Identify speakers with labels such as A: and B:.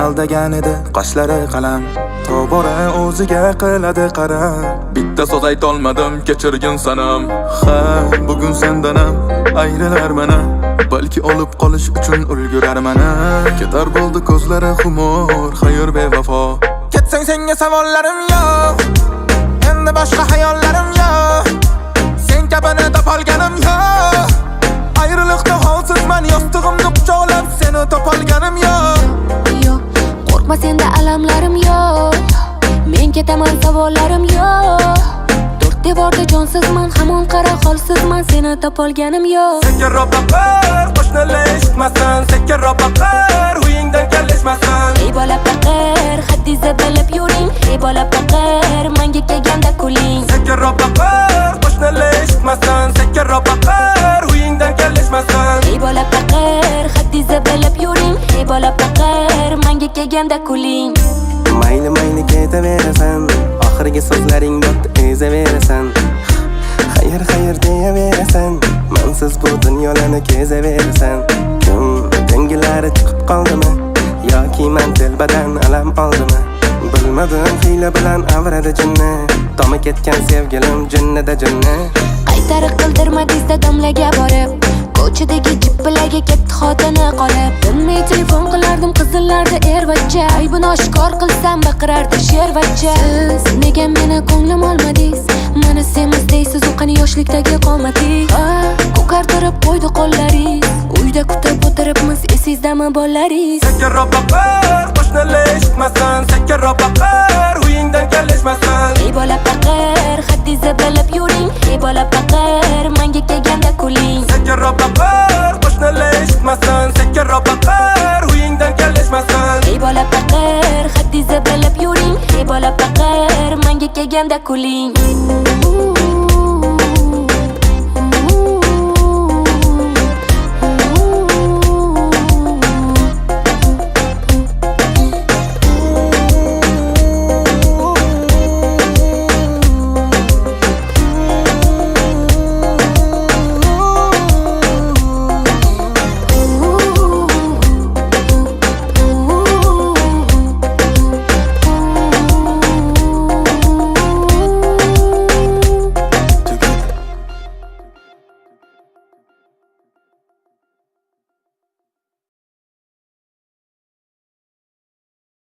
A: aldagan edi qoshlari qalam, tobora o'ziga qiladi qaram. Bitta so'z aytolmadim, kechirgin sanam. Ha, bugun sendanam ayrilar mana, balki olib qolish uchun ulgurar mana. Ketar bo'ldi ko'zlari xumor, xayr bevafo. Ketsang senga savollarim yo'q, endi boshqa hayollarim yo'q. Sen kabini topolganim yo'q. Ayriliqda holsizman, yostig'imni quchoqlab seni topolganim yo'q.
B: Yo'q, qo'rqma senda alamlarim yo'q. Men ketaman, savollarim yo'q. To'rt devorda jonsizman, hamon qara holsizman, seni topolganim yo'q.
A: Sekinroq baqir, qo'shnilar eshitmasin. Sekinroq baqir, uyingdan kelishmasin.
B: Ey bola baqir, haddizni bilib yuring. Ey bola baqir, menga kelganda kuling.
A: Sekinroq baqir, qo'shnilar eshitmasin. Sekinroq baqir, uyingdan kelishmasin.
B: Ey bola baqir, haddizni bilib yuring. Ey bola baqir, menga kelganda kuling.
C: Mayli mayli ketaverasan, oxirgi so'zlaring bo'pti ezaverasan. Xayr xayr deyaverasan, mensiz bu dunyolarni kezaverasan. Kim dengilari chiqib qoldimi yoki men telbadan alam oldimi? Bilmadim, hiyla bilan avradi jinni, tomi ketgan sevgilim jinnida jinni.
B: Qaytarib qildirmadingizda domlaga borib, ko'chadagi jippilarga ketdi xotini qolib. Bilmay telefon qilardim qizillarda ervacha, aybini oshkor qilsam baqirardi shervacha. Siz nega meni ko'nglim olmadingiz? Meni semiz deysiz, u qani yoshlikdagi qomatingiz? Ko'kartirib qo'ydi qo'llaringiz, uyda kutib o'tiribmiz, esizdami bolalaringiz?
A: Sekinroq baqir, qo'shnilar eshitmasin. Sekinroq baqir, uyingdan kelishmasin.
B: Ey bola baqir, haddizni bilib yuring. Ey bola baqir, menga kelganda kuling.
A: Sekinroq baqir, qo'shnilar eshitmasin. Sekinroq baqir, uyingdan kelishmasin.
B: Ey bola baqir, haddizni bilib yuring. Ey bola baqir, menga kelganda kuling.